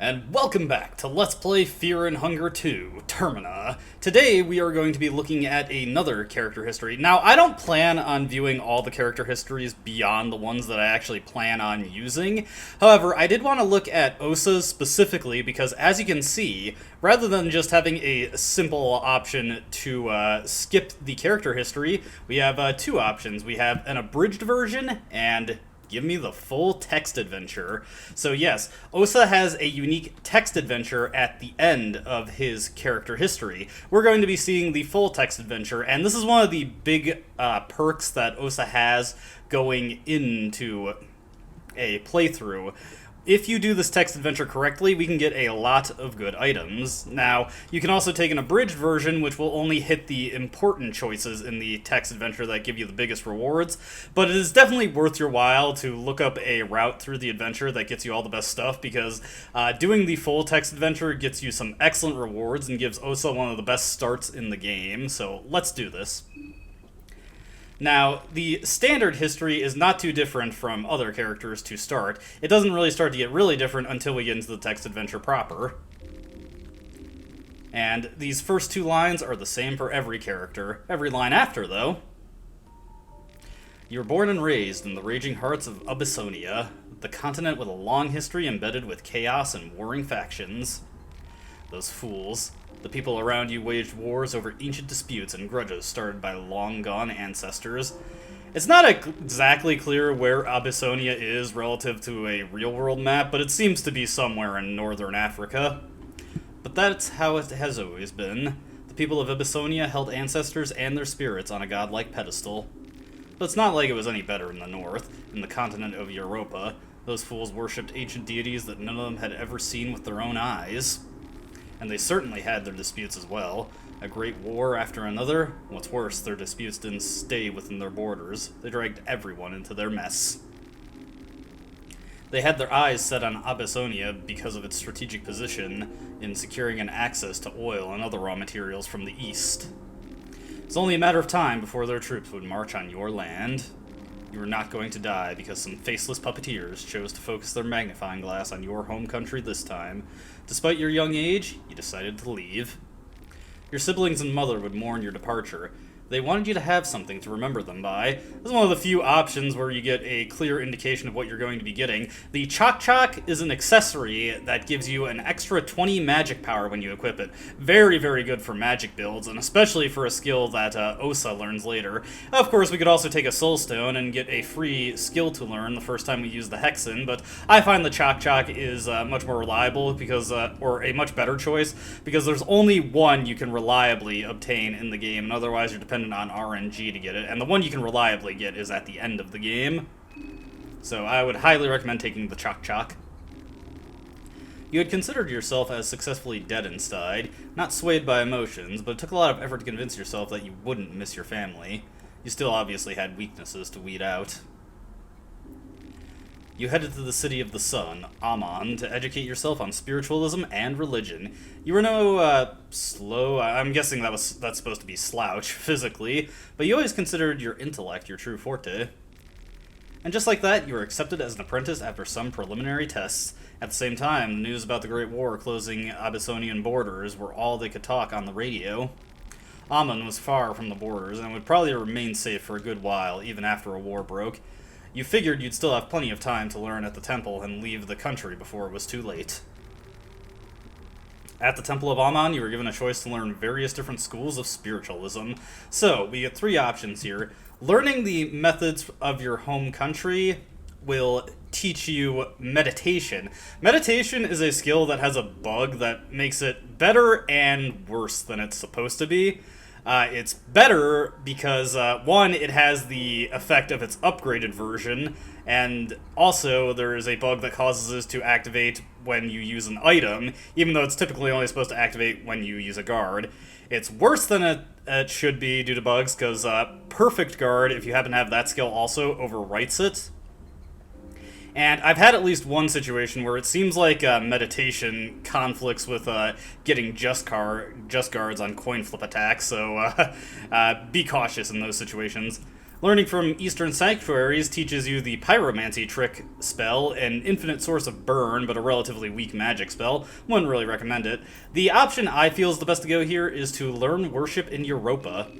And welcome back to Let's Play Fear and Hunger 2, Termina. Today we are going to be looking at another character history. Now, I don't plan on viewing all the character histories beyond the ones that I actually plan on using. However, I did want to look at Osa's specifically because, as you can see, rather than just having a simple option to skip the character history, we have two options. We have an abridged version and give me the full text adventure. So yes, Osa has a unique text adventure at the end of his character history. We're going to be seeing the full text adventure, and this is one of the big perks that Osa has going into a playthrough. If you do this text adventure correctly, we can get a lot of good items. Now, you can also take an abridged version, which will only hit the important choices in the text adventure that give you the biggest rewards, but it is definitely worth your while to look up a route through the adventure that gets you all the best stuff, because doing the full text adventure gets you some excellent rewards and gives Osa one of the best starts in the game, so let's do this. Now, the standard history is not too different from other characters to start. It doesn't really start to get really different until we get into the text adventure proper. And these first two lines are the same for every character. Every line after, though. You were born and raised in the raging hearts of Abyssonia, the continent with a long history embedded with chaos and warring factions. Those fools. The people around you waged wars over ancient disputes and grudges started by long-gone ancestors. It's not exactly clear where Abyssonia is relative to a real-world map, but it seems to be somewhere in northern Africa. But that's how it has always been. The people of Abyssonia held ancestors and their spirits on a godlike pedestal. But it's not like it was any better in the north, in the continent of Europa. Those fools worshipped ancient deities that none of them had ever seen with their own eyes. And they certainly had their disputes as well. A great war after another. What's worse, their disputes didn't stay within their borders. They dragged everyone into their mess. They had their eyes set on Abyssonia because of its strategic position in securing an access to oil and other raw materials from the east. It's only a matter of time before their troops would march on your land. You were not going to die because some faceless puppeteers chose to focus their magnifying glass on your home country this time. Despite your young age, you decided to leave. Your siblings and mother would mourn your departure. They wanted you to have something to remember them by. This is one of the few options where you get a clear indication of what you're going to be getting. The Chok Chok is an accessory that gives you an extra 20 magic power when you equip it. Very, very good for magic builds, and especially for a skill that Osa learns later. Of course, we could also take a Soul Stone and get a free skill to learn the first time we use the Hexen, but I find the Chok Chok is much more reliable because, or a much better choice, because there's only one you can reliably obtain in the game, and otherwise you're dependent on RNG to get it, and the one you can reliably get is at the end of the game. So I would highly recommend taking the Chok Chok. You had considered yourself as successfully dead inside, not swayed by emotions, but it took a lot of effort to convince yourself that you wouldn't miss your family. You still obviously had weaknesses to weed out. You headed to the City of the Sun, Amon, to educate yourself on spiritualism and religion. You were no, I'm guessing that's supposed to be slouch, physically, but you always considered your intellect your true forte. And just like that, you were accepted as an apprentice after some preliminary tests. At the same time, the news about the Great War closing Abyssonian borders were all they could talk on the radio. Amon was far from the borders, and would probably remain safe for a good while, even after a war broke. You figured you'd still have plenty of time to learn at the temple and leave the country before it was too late. At the Temple of Amon, you were given a choice to learn various different schools of spiritualism. So, we get three options here. Learning the methods of your home country will teach you meditation. Meditation is a skill that has a bug that makes it better and worse than it's supposed to be. It's better because, one, it has the effect of its upgraded version, and also there is a bug that causes it to activate when you use an item, even though it's typically only supposed to activate when you use a guard. It's worse than it should be due to bugs, because Perfect Guard, if you happen to have that skill also, overwrites it. And I've had at least one situation where it seems like meditation conflicts with getting just guards on coin flip attacks, so be cautious in those situations. Learning from Eastern Sanctuaries teaches you the Pyromancy trick spell, an infinite source of burn, but a relatively weak magic spell. Wouldn't really recommend it. The option I feel is the best to go here is to learn Worship in Europa.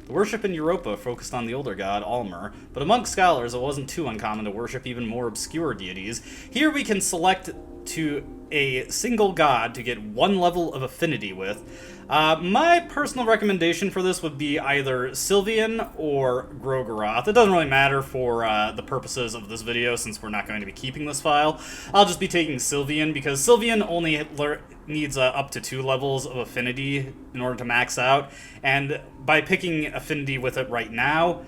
The worship in Europa focused on the older god, Almer, but amongst scholars it wasn't too uncommon to worship even more obscure deities. Here we can select to a single god to get one level of affinity with. My personal recommendation for this would be either Sylvian or Grogaroth. It doesn't really matter for the purposes of this video since we're not going to be keeping this file. I'll just be taking Sylvian because Sylvian only needs up to 2 levels of affinity in order to max out, and by picking affinity with it right now,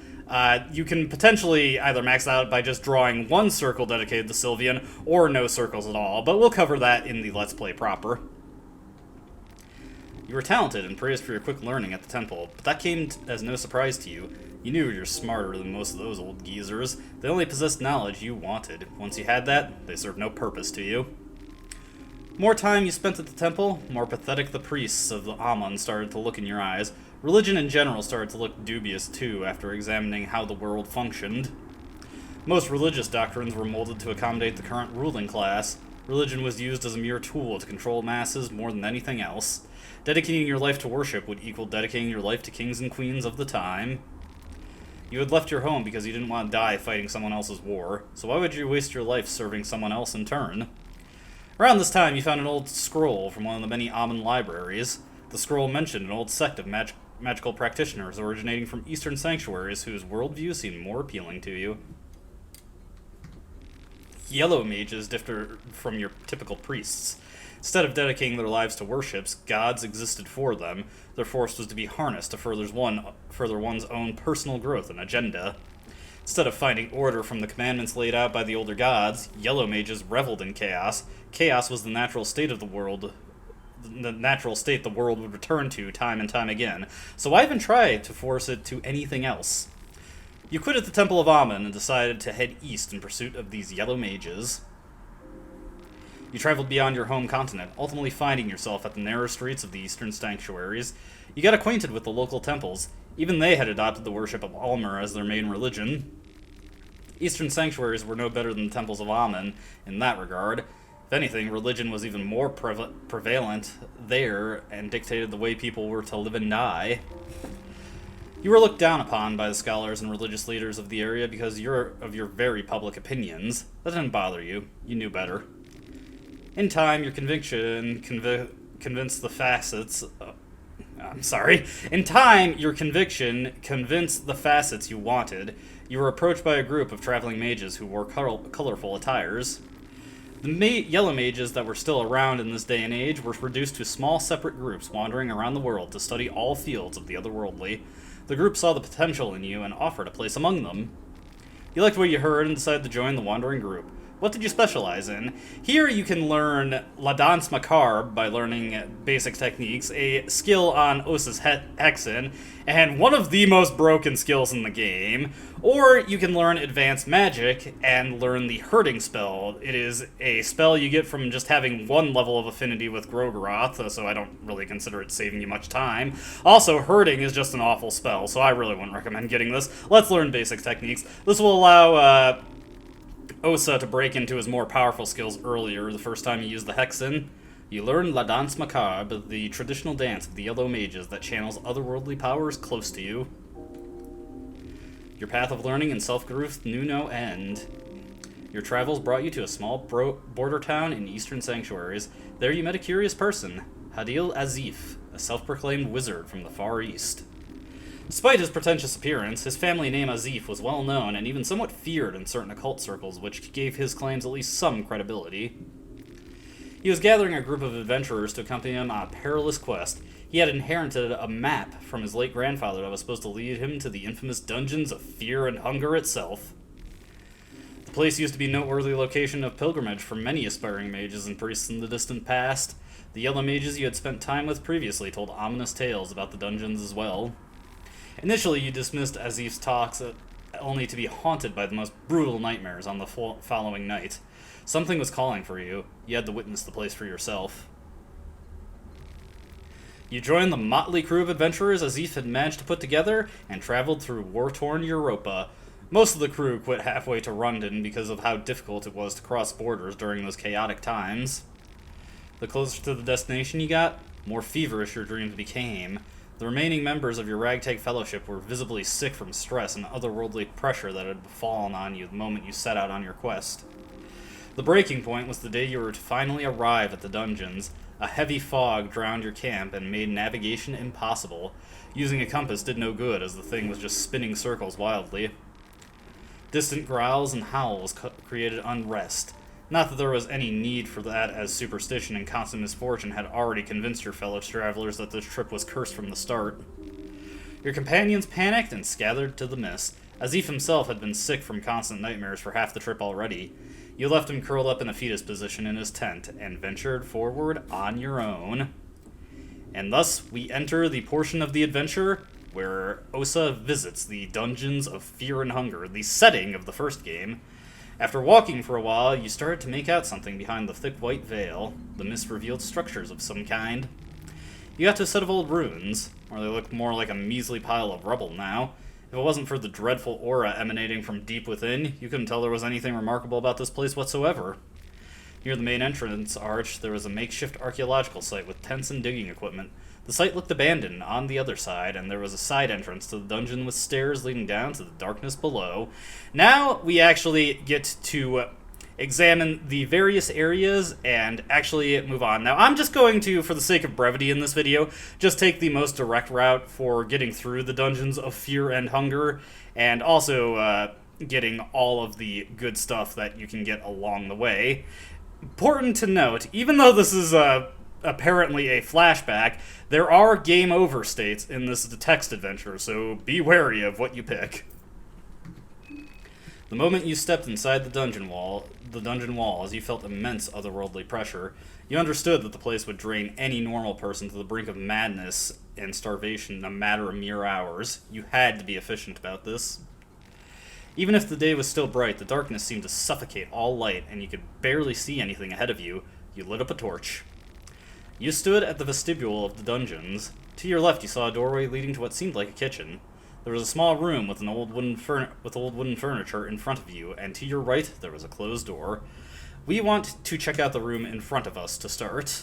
you can potentially either max out by just drawing 1 circle dedicated to Sylvian, or no circles at all, but we'll cover that in the Let's Play proper. You were talented and praised for your quick learning at the temple, but that came as no surprise to you. You knew you're smarter than most of those old geezers. They only possessed knowledge you wanted. Once you had that, they served no purpose to you. More time you spent at the temple, more pathetic the priests of the Amun started to look in your eyes. Religion in general started to look dubious too after examining how the world functioned. Most religious doctrines were molded to accommodate the current ruling class. Religion was used as a mere tool to control masses more than anything else. Dedicating your life to worship would equal dedicating your life to kings and queens of the time. You had left your home because you didn't want to die fighting someone else's war, so why would you waste your life serving someone else in turn? Around this time, you found an old scroll from one of the many Amun libraries. The scroll mentioned an old sect of magical practitioners originating from Eastern Sanctuaries whose worldview seemed more appealing to you. Yellow Mages differ from your typical priests. Instead of dedicating their lives to worships, gods existed for them. Their force was to be harnessed to further one's own personal growth and agenda. Instead of finding order from the commandments laid out by the older gods, Yellow Mages reveled in chaos. Chaos was the natural state of the world, the natural state the world would return to time and time again. So why even try to force it to anything else? You quitted the Temple of Amun and decided to head east in pursuit of these Yellow Mages. You traveled beyond your home continent, ultimately finding yourself at the narrow streets of the Eastern Sanctuaries. You got acquainted with the local temples. Even they had adopted the worship of Almer as their main religion. Eastern Sanctuaries were no better than the temples of Amun in that regard. If anything, religion was even more prevalent there and dictated the way people were to live and die. You were looked down upon by the scholars and religious leaders of the area because of your very public opinions. That didn't bother you. You knew better. In time, your conviction convinced the facets... In time, your conviction convinced the facets you wanted. You were approached by a group of traveling mages who wore colorful attires. The Yellow Mages that were still around in this day and age were reduced to small separate groups wandering around the world to study all fields of the otherworldly. The group saw the potential in you and offered a place among them. You liked what you heard and decided to join the wandering group. What did you specialize in? Here you can learn La Danse Macabre by learning basic techniques, a skill on Osa's Hexen, and one of the most broken skills in the game. Or you can learn Advanced Magic and learn the Hurting spell. It is a spell you get from just having 1 level of affinity with Grogaroth, so I don't really consider it saving you much time. Also, Hurting is just an awful spell, so I really wouldn't recommend getting this. Let's learn basic techniques. This will allow Osa to break into his more powerful skills earlier the first time you use the Hexen. You learn La Danse Macabre, the traditional dance of the Yellow Mages that channels otherworldly powers close to you. Your path of learning and self-growth knew no end. Your travels brought you to a small border town in Eastern Sanctuaries. There you met a curious person, Hadil Azif, a self-proclaimed wizard from the Far East. Despite his pretentious appearance, his family name Azif was well known and even somewhat feared in certain occult circles, which gave his claims at least some credibility. He was gathering a group of adventurers to accompany him on a perilous quest. He had inherited a map from his late grandfather that was supposed to lead him to the infamous dungeons of fear and hunger itself. The place used to be a noteworthy location of pilgrimage for many aspiring mages and priests in the distant past. The Yellow Mages you had spent time with previously told ominous tales about the dungeons as well. Initially, you dismissed Azif's talks only to be haunted by the most brutal nightmares on the following night. Something was calling for you. You had to witness the place for yourself. You joined the motley crew of adventurers Azif had managed to put together and traveled through war-torn Europa. Most of the crew quit halfway to London because of how difficult it was to cross borders during those chaotic times. The closer to the destination you got, more feverish your dreams became. The remaining members of your ragtag fellowship were visibly sick from stress and otherworldly pressure that had fallen on you the moment you set out on your quest. The breaking point was the day you were to finally arrive at the dungeons. A heavy fog drowned your camp and made navigation impossible. Using a compass did no good, as the thing was just spinning circles wildly. Distant growls and howls created unrest. Not that there was any need for that, as superstition and constant misfortune had already convinced your fellow travelers that this trip was cursed from the start. Your companions panicked and scattered to the mist. Azif himself had been sick from constant nightmares for half the trip already. You left him curled up in a fetus position in his tent and ventured forward on your own. And thus we enter the portion of the adventure where Osa visits the Dungeons of Fear and Hunger, the setting of the first game. After walking for a while, you started to make out something behind the thick white veil. The mist revealed structures of some kind. You got to a set of old ruins, or they looked more like a measly pile of rubble now. If it wasn't for the dreadful aura emanating from deep within, you couldn't tell there was anything remarkable about this place whatsoever. Near the main entrance arch, there was a makeshift archaeological site with tents and digging equipment. The site looked abandoned on the other side, and there was a side entrance to the dungeon with stairs leading down to the darkness below. Now we actually get to examine the various areas and actually move on. Now I'm just going to, for the sake of brevity in this video, just take the most direct route for getting through the Dungeons of Fear and Hunger, and also getting all of the good stuff that you can get along the way. Important to note, even though this is apparently a flashback, there are game over states in this text adventure, so be wary of what you pick. The moment you stepped inside the dungeon walls, you felt immense otherworldly pressure. You understood that the place would drain any normal person to the brink of madness and starvation in a matter of mere hours. You had to be efficient about this. Even if the day was still bright, the darkness seemed to suffocate all light, and you could barely see anything ahead of you. You lit up a torch. You stood at the vestibule of the dungeons. To your left, you saw a doorway leading to what seemed like a kitchen. There was a small room with old wooden furniture in front of you, and to your right, there was a closed door. We want to check out the room in front of us to start.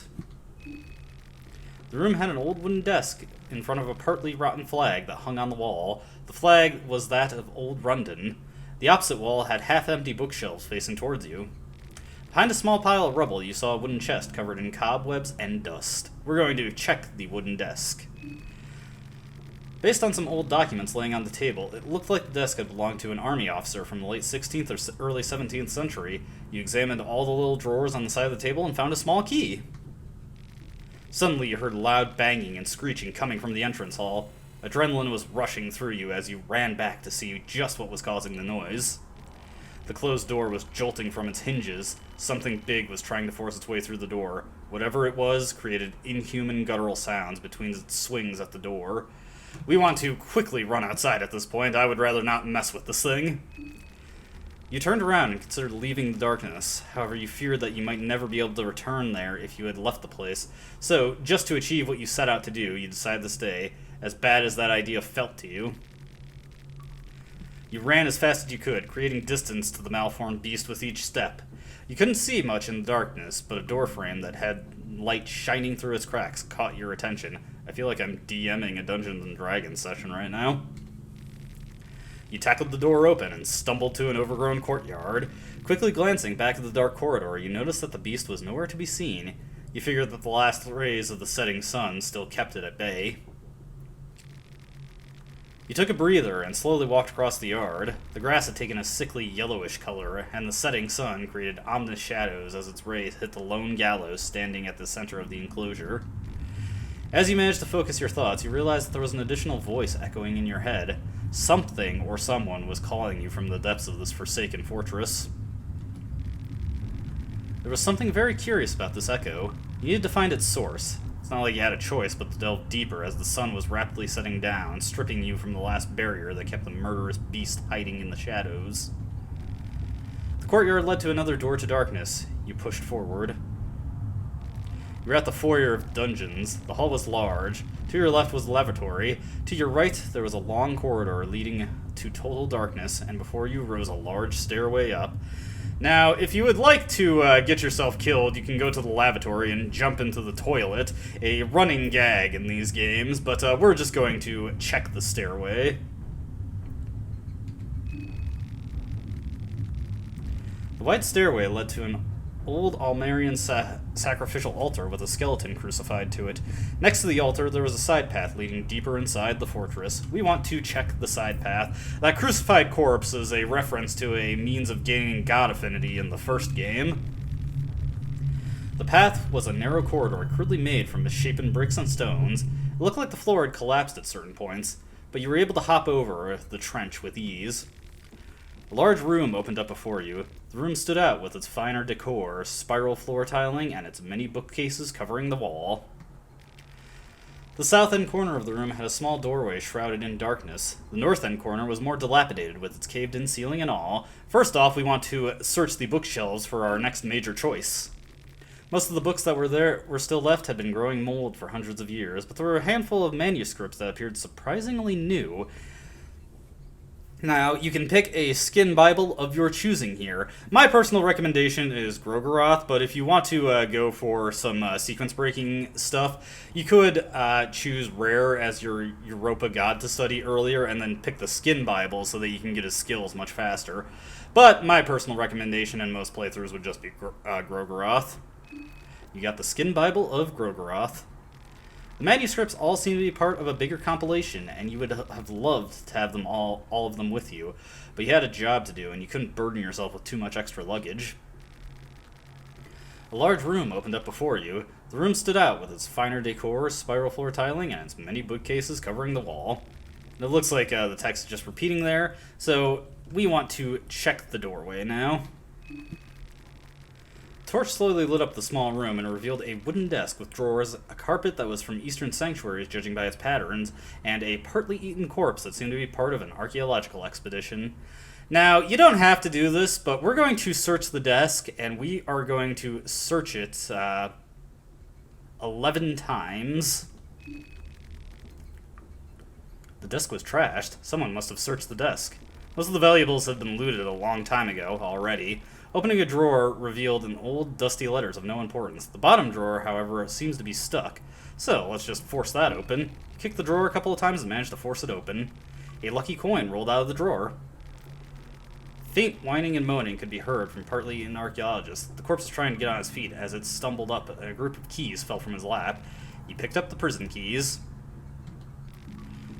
The room had an old wooden desk in front of a partly rotten flag that hung on the wall. The flag was that of Old London. The opposite wall had half-empty bookshelves facing towards you. Behind a small pile of rubble, you saw a wooden chest covered in cobwebs and dust. We're going to check the wooden desk. Based on some old documents laying on the table, it looked like the desk had belonged to an army officer from the late 16th or early 17th century. You examined all the little drawers on the side of the table and found a small key. Suddenly, you heard loud banging and screeching coming from the entrance hall. Adrenaline was rushing through you as you ran back to see just what was causing the noise. The closed door was jolting from its hinges. Something big was trying to force its way through the door. Whatever it was created inhuman guttural sounds between its swings at the door. We want to quickly run outside at this point. I would rather not mess with this thing. You turned around and considered leaving the darkness. However, you feared that you might never be able to return there if you had left the place. So, just to achieve what you set out to do, you decided to stay, as bad as that idea felt to you. You ran as fast as you could, creating distance to the malformed beast with each step. You couldn't see much in the darkness, but a doorframe that had light shining through its cracks caught your attention. I feel like I'm DMing a Dungeons & Dragons session right now. You tackled the door open and stumbled to an overgrown courtyard. Quickly glancing back at the dark corridor, you noticed that the beast was nowhere to be seen. You figured that the last rays of the setting sun still kept it at bay. You took a breather and slowly walked across the yard. The grass had taken a sickly yellowish color, and the setting sun created ominous shadows as its rays hit the lone gallows standing at the center of the enclosure. As you managed to focus your thoughts, you realized that there was an additional voice echoing in your head. Something or someone was calling you from the depths of this forsaken fortress. There was something very curious about this echo. You needed to find its source. It's not like you had a choice but to delve deeper as the sun was rapidly setting down, stripping you from the last barrier that kept the murderous beast hiding in the shadows. The courtyard led to another door to darkness. You pushed forward. You were at the foyer of dungeons. The hall was large. To your left was the lavatory. To your right, there was a long corridor leading to total darkness, and before you rose a large stairway up. Now, if you would like to get yourself killed, you can go to the lavatory and jump into the toilet. A running gag in these games, but we're just going to check the stairway. The wide stairway led to an old Almerian sacrificial altar with a skeleton crucified to it. Next to the altar, there was a side path leading deeper inside the fortress. We want to check the side path. That crucified corpse is a reference to a means of gaining god affinity in the first game. The path was a narrow corridor crudely made from misshapen bricks and stones. It looked like the floor had collapsed at certain points, but you were able to hop over the trench with ease. A large room opened up before you. The room stood out with its finer decor, spiral floor tiling, and its many bookcases covering the wall. The south end corner of the room had a small doorway shrouded in darkness. The north end corner was more dilapidated with its caved-in ceiling and all. First off, we want to search the bookshelves for our next major choice. Most of the books that were still left had been growing mold for hundreds of years, but there were a handful of manuscripts that appeared surprisingly new. Now, you can pick a skin Bible of your choosing here. My personal recommendation is Grogeroth, but if you want to go for some sequence-breaking stuff, you could choose Rare as your Europa God to study earlier, and then pick the skin Bible so that you can get his skills much faster. But my personal recommendation in most playthroughs would just be Grogeroth. You got the skin Bible of Grogeroth. The manuscripts all seem to be part of a bigger compilation, and you would have loved to have them all of them with you, but you had a job to do, and you couldn't burden yourself with too much extra luggage. A large room opened up before you. The room stood out with its finer decor, spiral floor tiling, and its many bookcases covering the wall. It looks like the text is just repeating there, so we want to check the doorway now. Torch slowly lit up the small room and revealed a wooden desk with drawers, a carpet that was from Eastern sanctuaries judging by its patterns, and a partly eaten corpse that seemed to be part of an archaeological expedition. Now, you don't have to do this, but we're going to search the desk, and we are going to search it 11 times. The desk was trashed. Someone must have searched the desk. Most of the valuables had been looted a long time ago already. Opening a drawer revealed an old, dusty letters of no importance. The bottom drawer, however, seems to be stuck. So, let's just force that open. Kick the drawer a couple of times and manage to force it open. A lucky coin rolled out of the drawer. Faint whining and moaning could be heard from partly an archaeologist. The corpse was trying to get on his feet as it stumbled up, and a group of keys fell from his lap. He picked up the prison keys.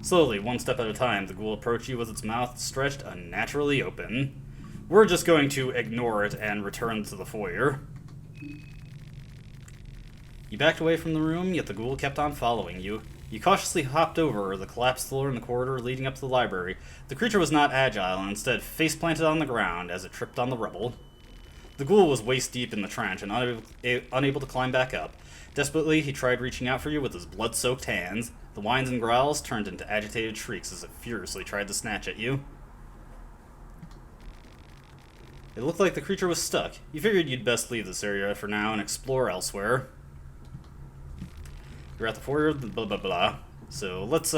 Slowly, one step at a time, the ghoul approached you with its mouth stretched unnaturally open. We're just going to ignore it and return to the foyer. You backed away from the room, yet the ghoul kept on following you. You cautiously hopped over the collapsed floor in the corridor leading up to the library. The creature was not agile and instead face-planted on the ground as it tripped on the rubble. The ghoul was waist-deep in the trench and unable to climb back up. Desperately, he tried reaching out for you with his blood-soaked hands. The whines and growls turned into agitated shrieks as it furiously tried to snatch at you. It looked like the creature was stuck. You figured you'd best leave this area for now and explore elsewhere. You're at the foyer, blah blah blah. So let's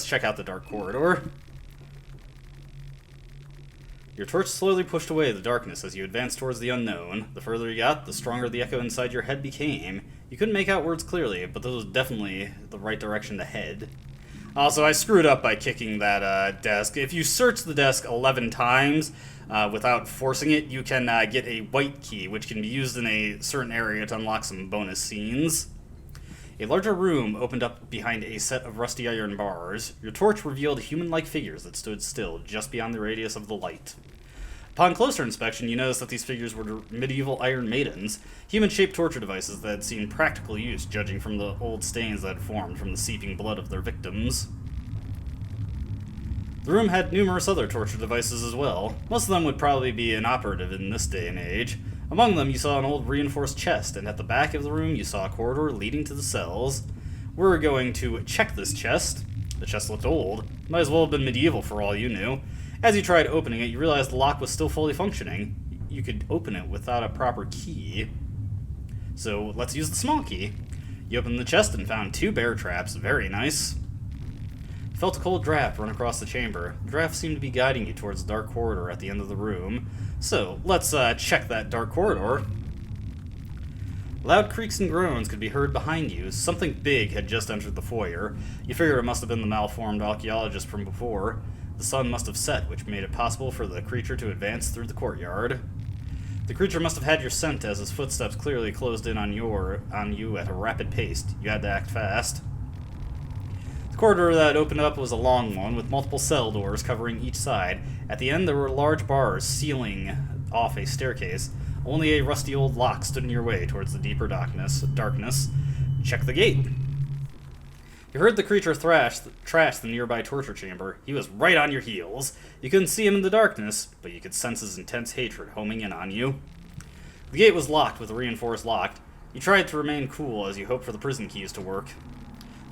check out the dark corridor. Your torch slowly pushed away the darkness as you advanced towards the unknown. The further you got, the stronger the echo inside your head became. You couldn't make out words clearly, but this was definitely the right direction to head. Also, I screwed up by kicking that desk. If you search the desk 11 times without forcing it, you can get a white key, which can be used in a certain area to unlock some bonus scenes. A larger room opened up behind a set of rusty iron bars. Your torch revealed human-like figures that stood still just beyond the radius of the light. Upon closer inspection, you noticed that these figures were medieval Iron Maidens, human-shaped torture devices that had seen practical use, judging from the old stains that had formed from the seeping blood of their victims. The room had numerous other torture devices as well. Most of them would probably be inoperative in this day and age. Among them, you saw an old reinforced chest, and at the back of the room, you saw a corridor leading to the cells. We're going to check this chest. The chest looked old. Might as well have been medieval for all you knew. As you tried opening it, you realized the lock was still fully functioning. You could open it without a proper key. So let's use the small key. You opened the chest and found 2 bear traps. Very nice. You felt a cold draft run across the chamber. The draft seemed to be guiding you towards the dark corridor at the end of the room. So let's check that dark corridor. Loud creaks and groans could be heard behind you. Something big had just entered the foyer. You figured it must have been the malformed archaeologist from before. The sun must have set, which made it possible for the creature to advance through the courtyard. The creature must have had your scent, as his footsteps clearly closed in on you at a rapid pace. You had to act fast. The corridor that opened up was a long one, with multiple cell doors covering each side. At the end, there were large bars sealing off a staircase. Only a rusty old lock stood in your way towards the deeper darkness. Check the gate. You heard the creature trash the nearby torture chamber. He was right on your heels. You couldn't see him in the darkness, but you could sense his intense hatred homing in on you. The gate was locked with a reinforced lock. You tried to remain cool as you hoped for the prison keys to work.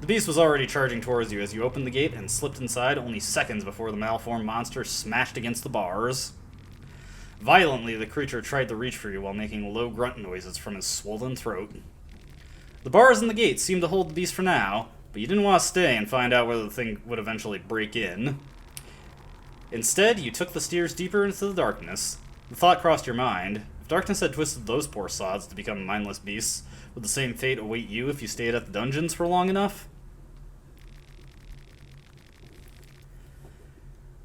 The beast was already charging towards you as you opened the gate and slipped inside only seconds before the malformed monster smashed against the bars. Violently, the creature tried to reach for you while making low grunt noises from his swollen throat. The bars in the gate seemed to hold the beast for now, but you didn't want to stay and find out whether the thing would eventually break in. Instead, you took the stairs deeper into the darkness. The thought crossed your mind: if darkness had twisted those poor sods to become mindless beasts, would the same fate await you if you stayed at the dungeons for long enough?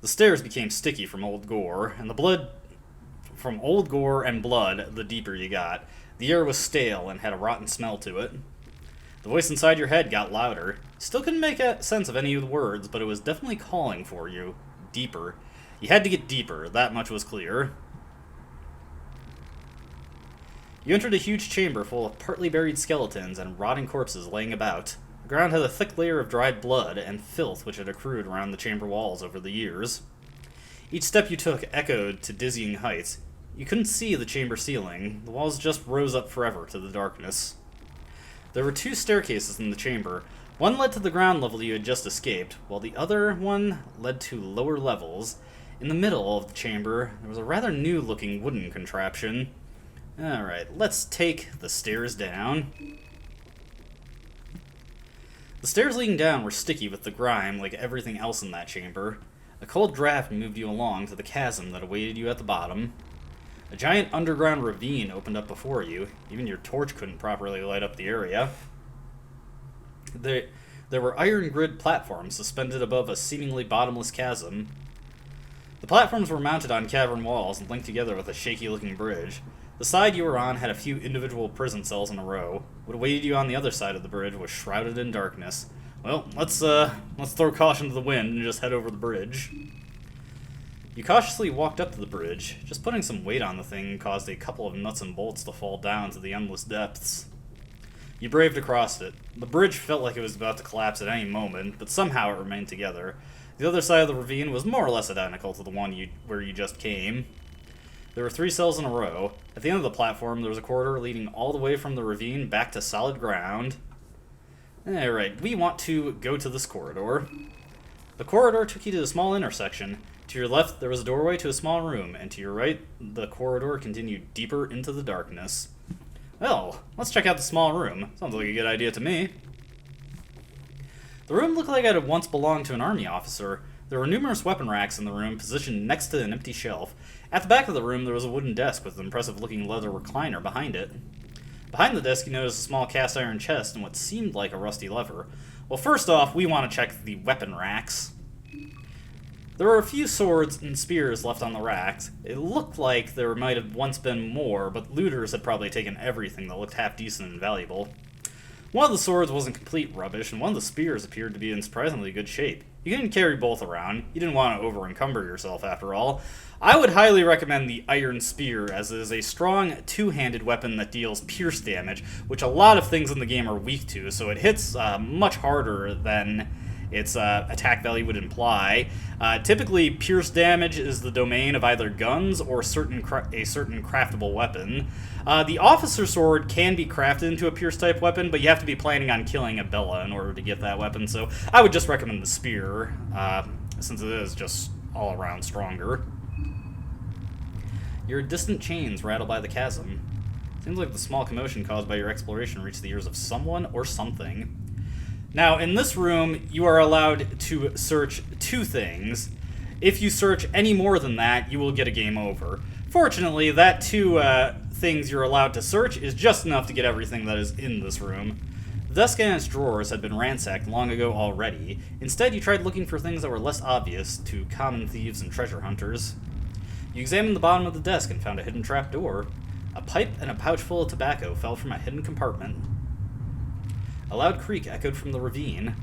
The stairs became sticky from old gore, and blood, the deeper you got. The air was stale and had a rotten smell to it. The voice inside your head got louder. Still couldn't make sense of any of the words, but it was definitely calling for you. Deeper. You had to get deeper, that much was clear. You entered a huge chamber full of partly buried skeletons and rotting corpses laying about. The ground had a thick layer of dried blood and filth which had accrued around the chamber walls over the years. Each step you took echoed to dizzying heights. You couldn't see the chamber ceiling. The walls just rose up forever to the darkness. There were 2 staircases in the chamber. One led to the ground level you had just escaped, while the other one led to lower levels. In the middle of the chamber, there was a rather new-looking wooden contraption. Alright, let's take the stairs down. The stairs leading down were sticky with the grime like everything else in that chamber. A cold draft moved you along to the chasm that awaited you at the bottom. A giant underground ravine opened up before you. Even your torch couldn't properly light up the area. There were iron grid platforms suspended above a seemingly bottomless chasm. The platforms were mounted on cavern walls and linked together with a shaky-looking bridge. The side you were on had a few individual prison cells in a row. What awaited you on the other side of the bridge was shrouded in darkness. Well, let's throw caution to the wind and just head over the bridge. You cautiously walked up to the bridge. Just putting some weight on the thing caused a couple of nuts and bolts to fall down to the endless depths. You braved across it. The bridge felt like it was about to collapse at any moment, but somehow it remained together. The other side of the ravine was more or less identical to the one where you just came. There were 3 cells in a row. At the end of the platform, there was a corridor leading all the way from the ravine back to solid ground. Alright, we want to go to this corridor. The corridor took you to a small intersection. To your left, there was a doorway to a small room, and to your right, the corridor continued deeper into the darkness. Well, let's check out the small room. Sounds like a good idea to me. The room looked like it had once belonged to an army officer. There were numerous weapon racks in the room, positioned next to an empty shelf. At the back of the room, there was a wooden desk with an impressive-looking leather recliner behind it. Behind the desk, you noticed a small cast-iron chest and what seemed like a rusty lever. Well, first off, we want to check the weapon racks. There were a few swords and spears left on the racks. It looked like there might have once been more, but looters had probably taken everything that looked half-decent and valuable. One of the swords wasn't complete rubbish, and one of the spears appeared to be in surprisingly good shape. You didn't carry both around. You didn't want to over-encumber yourself, after all. I would highly recommend the Iron Spear, as it is a strong two-handed weapon that deals pierce damage, which a lot of things in the game are weak to, so it hits much harder than its attack value would imply. Typically, pierce damage is the domain of either guns or a certain craftable weapon. The Officer Sword can be crafted into a pierce-type weapon, but you have to be planning on killing a Bella in order to get that weapon, so I would just recommend the Spear, since it is just all-around stronger. Your distant chains rattle by the chasm. Seems like the small commotion caused by your exploration reached the ears of someone or something. Now, in this room, you are allowed to search 2 things. If you search any more than that, you will get a game over. Fortunately, that 2 things you're allowed to search is just enough to get everything that is in this room. The desk and its drawers had been ransacked long ago already. Instead, you tried looking for things that were less obvious to common thieves and treasure hunters. You examined the bottom of the desk and found a hidden trapdoor. A pipe and a pouch full of tobacco fell from a hidden compartment. A loud creak echoed from the ravine.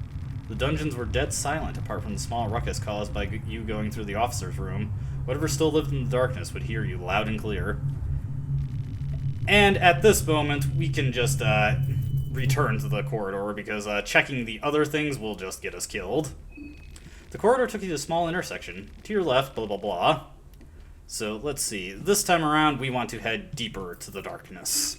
The dungeons were dead silent apart from the small ruckus caused by you going through the officer's room. Whatever still lived in the darkness would hear you loud and clear. And at this moment, we can just return to the corridor because checking the other things will just get us killed. The corridor took you to a small intersection. To your left, blah blah blah. So let's see. This time around, we want to head deeper to the darkness.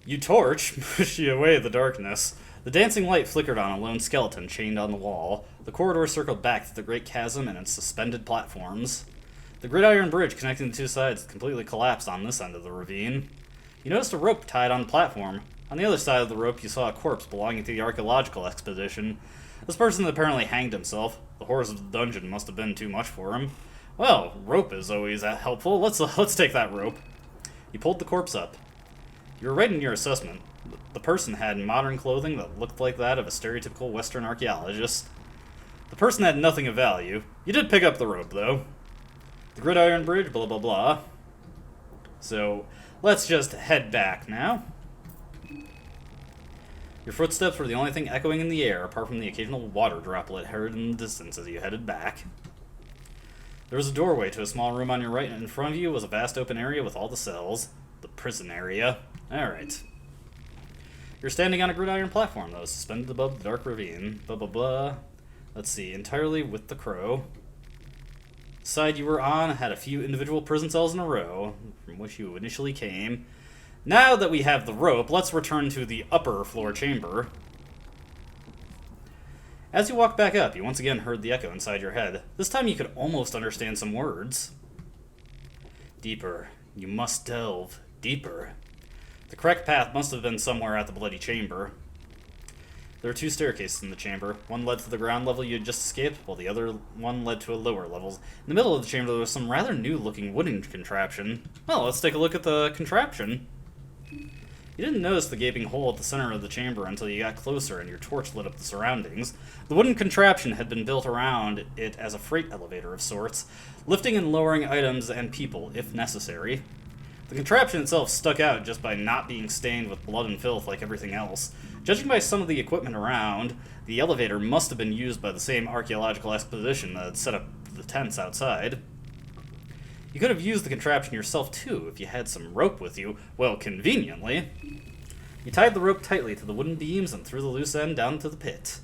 You torch, push you away the darkness. The dancing light flickered on a lone skeleton chained on the wall. The corridor circled back to the great chasm and its suspended platforms. The gridiron bridge connecting the 2 sides completely collapsed on this end of the ravine. You noticed a rope tied on the platform. On the other side of the rope, you saw a corpse belonging to the archaeological expedition. This person apparently hanged himself. The horrors of the dungeon must have been too much for him. Well, rope is always helpful. Let's take that rope. You pulled the corpse up. You were right in your assessment. The person had modern clothing that looked like that of a stereotypical Western archaeologist. The person had nothing of value. You did pick up the rope, though. The gridiron bridge, blah blah blah. So, let's just head back now. Your footsteps were the only thing echoing in the air, apart from the occasional water droplet heard in the distance as you headed back. There was a doorway to a small room on your right, and in front of you was a vast open area with all the cells. The prison area. Alright. You're standing on a gridiron platform, though, suspended above the dark ravine. Blah blah blah. Let's see, entirely with the crow. The side you were on had a few individual prison cells in a row, from which you initially came. Now that we have the rope, let's return to the upper floor chamber. As you walked back up, you once again heard the echo inside your head. This time you could almost understand some words. Deeper. You must delve. Deeper. The correct path must have been somewhere at the bloody chamber. There were 2 staircases in the chamber. One led to the ground level you had just escaped, while the other one led to a lower level. In the middle of the chamber there was some rather new-looking wooden contraption. Well, let's take a look at the contraption. You didn't notice the gaping hole at the center of the chamber until you got closer and your torch lit up the surroundings. The wooden contraption had been built around it as a freight elevator of sorts, lifting and lowering items and people, if necessary. The contraption itself stuck out just by not being stained with blood and filth like everything else. Judging by some of the equipment around, the elevator must have been used by the same archaeological expedition that had set up the tents outside. You could have used the contraption yourself, too, if you had some rope with you. Well, conveniently. You tied the rope tightly to the wooden beams and threw the loose end down to the pit.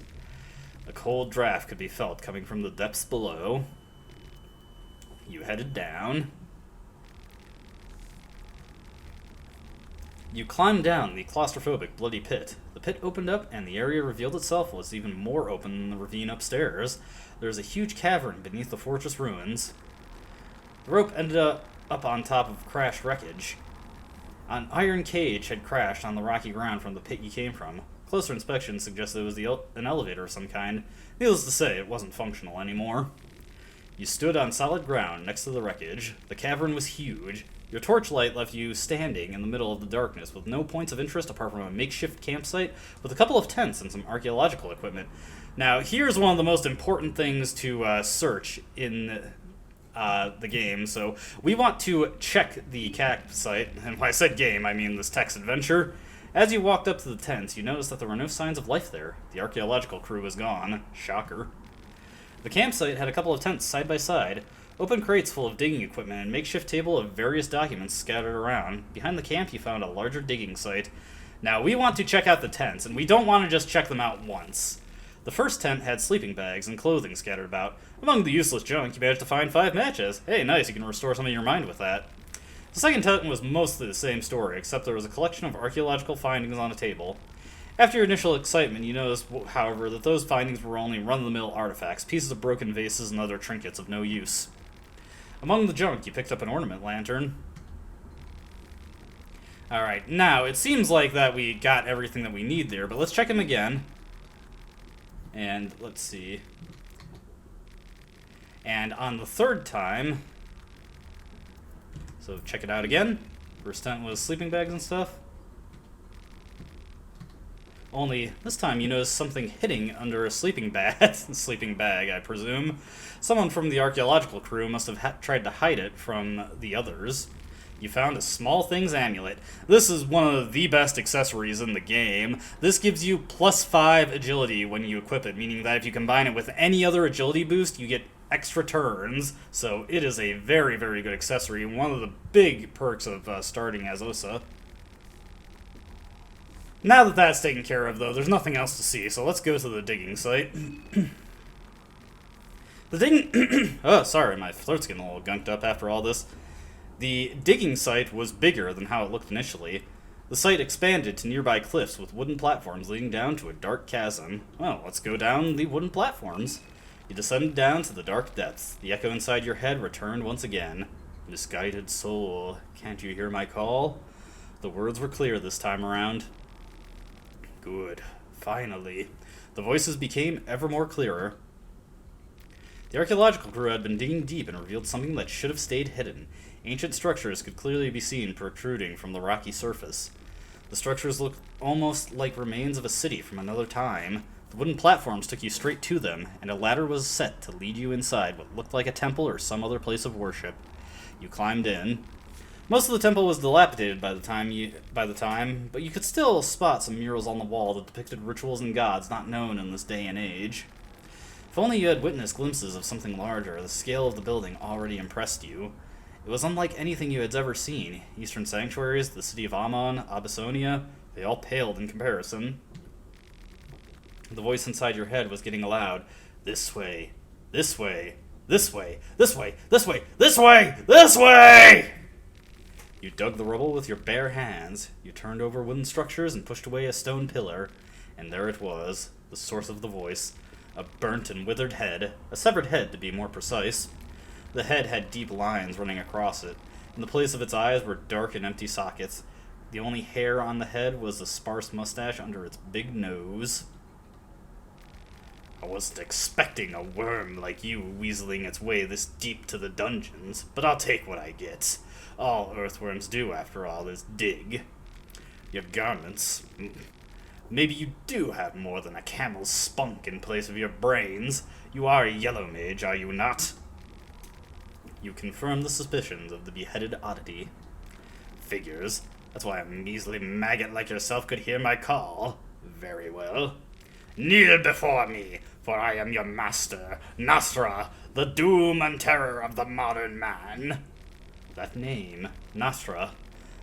A cold draft could be felt coming from the depths below. You headed down. You climbed down the claustrophobic, bloody pit. The pit opened up, and the area revealed itself was even more open than the ravine upstairs. There was a huge cavern beneath the fortress ruins. The rope ended up on top of crashed wreckage. An iron cage had crashed on the rocky ground from the pit you came from. Closer inspection suggested it was an elevator of some kind. Needless to say, it wasn't functional anymore. You stood on solid ground next to the wreckage. The cavern was huge. Your torchlight left you standing in the middle of the darkness with no points of interest apart from a makeshift campsite with a couple of tents and some archaeological equipment. Now, here's one of the most important things to search in the game. So we want to check the campsite, and when I said game, I mean this text adventure. As you walked up to the tents, you noticed that there were no signs of life there. The archaeological crew was gone. Shocker. The campsite had a couple of tents side by side, open crates full of digging equipment, and a makeshift table of various documents scattered around. Behind the camp, you found a larger digging site. Now, we want to check out the tents, and we don't want to just check them out once. The first tent had sleeping bags and clothing scattered about. Among the useless junk, you managed to find 5 matches. Hey, nice, you can restore some of your mind with that. The second tent was mostly the same story, except there was a collection of archaeological findings on a table. After your initial excitement, you noticed, however, that those findings were only run-of-the-mill artifacts, pieces of broken vases and other trinkets of no use. Among the junk, you picked up an ornament lantern. Alright, now, it seems like that we got everything that we need there, but let's check him again. And, let's see. And on the third time... So, check it out again. First time was sleeping bags and stuff. Only, this time you notice something hitting under a sleeping bag. Sleeping bag, I presume. Someone from the archaeological crew must have tried to hide it from the others. You found a small things amulet. This is one of the best accessories in the game. This gives you +5 agility when you equip it, meaning that if you combine it with any other agility boost, you get extra turns. So it is a very, very good accessory, and one of the big perks of starting as Osa. Now that that's taken care of, though, there's nothing else to see, so let's go to the digging site. The digging... oh, sorry, my throat's getting a little gunked up after all this. The digging site was bigger than how it looked initially. The site expanded to nearby cliffs with wooden platforms leading down to a dark chasm. Well, let's go down the wooden platforms. You descended down to the dark depths. The echo inside your head returned once again. Misguided soul, can't you hear my call? The words were clear this time around. Good. Finally. The voices became ever more clearer. The archaeological crew had been digging deep and revealed something that should have stayed hidden. Ancient structures could clearly be seen protruding from the rocky surface. The structures looked almost like remains of a city from another time. The wooden platforms took you straight to them, and a ladder was set to lead you inside what looked like a temple or some other place of worship. You climbed in. Most of the temple was dilapidated by the time, but you could still spot some murals on the wall that depicted rituals and gods not known in this day and age. If only you had witnessed glimpses of something larger, the scale of the building already impressed you. It was unlike anything you had ever seen. Eastern sanctuaries, the city of Amon, Abyssonia, they all paled in comparison. The voice inside your head was getting loud. This way, this way, this way, this way, this way, this way, this way! You dug the rubble with your bare hands. You turned over wooden structures and pushed away a stone pillar. And there it was, the source of the voice. A burnt and withered head. A severed head, to be more precise. The head had deep lines running across it. In the place of its eyes were dark and empty sockets. The only hair on the head was a sparse mustache under its big nose. I wasn't expecting a worm like you weaseling its way this deep to the dungeons, but I'll take what I get. All earthworms do, after all, is dig. Your garments... Maybe you do have more than a camel's spunk in place of your brains. You are a Yellow Mage, are you not? You confirm the suspicions of the beheaded oddity. Figures. That's why a measly maggot like yourself could hear my call. Very well. Kneel before me, for I am your master, Nasra, the doom and terror of the modern man. That name, Nasra,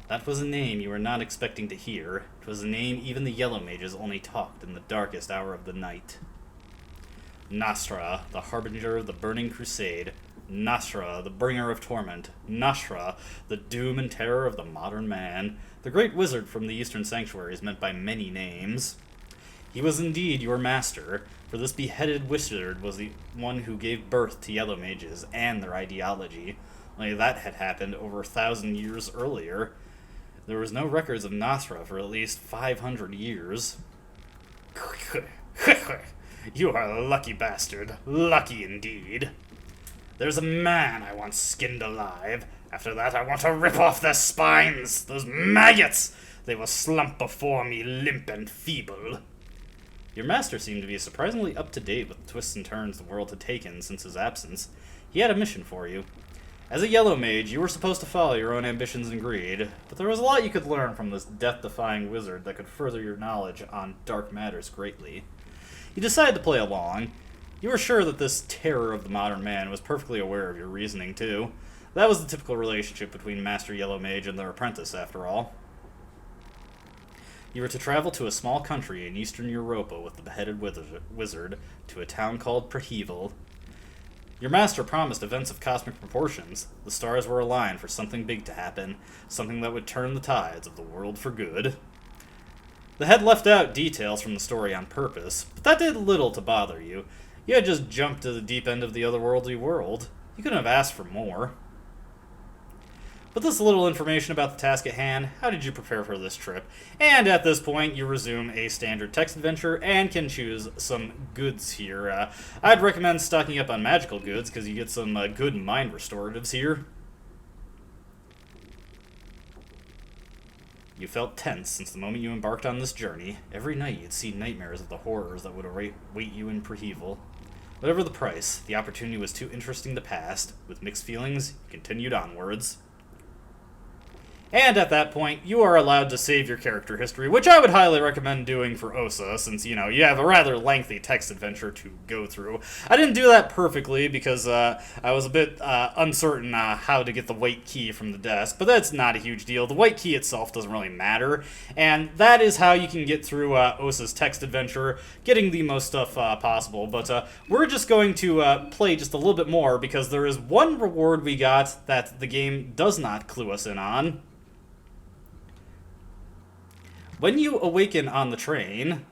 that was a name you were not expecting to hear. It was a name even the Yellow Mages only talked in the darkest hour of the night. Nasra, the harbinger of the burning crusade. Nasra, the bringer of torment. Nasra, the doom and terror of the modern man. The great wizard from the Eastern Sanctuary is meant by many names. He was indeed your master, for this beheaded wizard was the one who gave birth to Yellow Mages and their ideology. Only that had happened over 1,000 years earlier. There was no records of Nasra for at least 500 years. You are a lucky bastard. Lucky indeed. There's a man I want skinned alive. After that, I want to rip off their spines. Those maggots! They will slump before me, limp and feeble. Your master seemed to be surprisingly up-to-date with the twists and turns the world had taken since his absence. He had a mission for you. As a Yellow Mage, you were supposed to follow your own ambitions and greed, but there was a lot you could learn from this death-defying wizard that could further your knowledge on dark matters greatly. You decided to play along. You were sure that this terror of the modern man was perfectly aware of your reasoning, too. That was the typical relationship between Master Yellow Mage and their apprentice, after all. You were to travel to a small country in eastern Europa with the beheaded wizard to a town called Prahevel. Your master promised events of cosmic proportions. The stars were aligned for something big to happen, something that would turn the tides of the world for good. The head left out details from the story on purpose, but that did little to bother you. You had just jumped to the deep end of the otherworldly world. You couldn't have asked for more. With this little information about the task at hand, how did you prepare for this trip? And at this point, you resume a standard text adventure and can choose some goods here. I'd recommend stocking up on magical goods because you get some good mind restoratives here. You felt tense since the moment you embarked on this journey. Every night you'd see nightmares of the horrors that would await you in Prehevel. Whatever the price, the opportunity was too interesting to pass. With mixed feelings, you continued onwards. And at that point, you are allowed to save your character history, which I would highly recommend doing for Osa, since, you know, you have a rather lengthy text adventure to go through. I didn't do that perfectly because I was a bit uncertain how to get the white key from the desk, but that's not a huge deal. The white key itself doesn't really matter, and that is how you can get through Osa's text adventure, getting the most stuff possible. But we're just going to play just a little bit more because there is one reward we got that the game does not clue us in on. When you awaken on the train...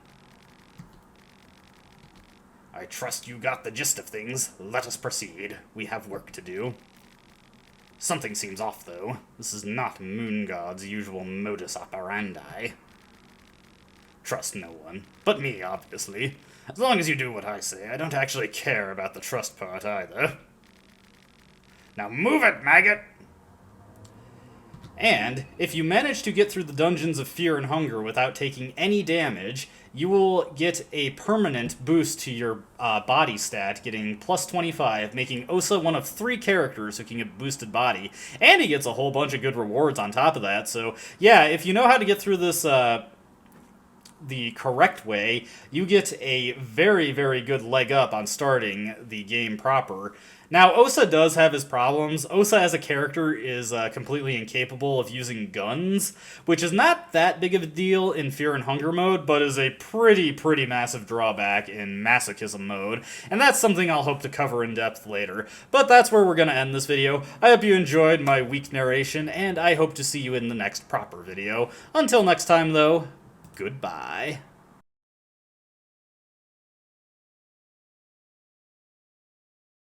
I trust you got the gist of things. Let us proceed. We have work to do. Something seems off, though. This is not Moon God's usual modus operandi. Trust no one. But me, obviously. As long as you do what I say, I don't actually care about the trust part, either. Now move it, maggot! And, if you manage to get through the dungeons of Fear and Hunger without taking any damage, you will get a permanent boost to your body stat, getting plus 25, making Osa one of 3 characters who can get boosted body. And he gets a whole bunch of good rewards on top of that, so yeah, if you know how to get through this the correct way, you get a very, very good leg up on starting the game proper. Now, Osa does have his problems. Osa as a character is completely incapable of using guns, which is not that big of a deal in Fear and Hunger mode, but is a pretty massive drawback in Masochism mode, and that's something I'll hope to cover in depth later. But that's where we're going to end this video. I hope you enjoyed my weak narration, and I hope to see you in the next proper video. Until next time, though, goodbye.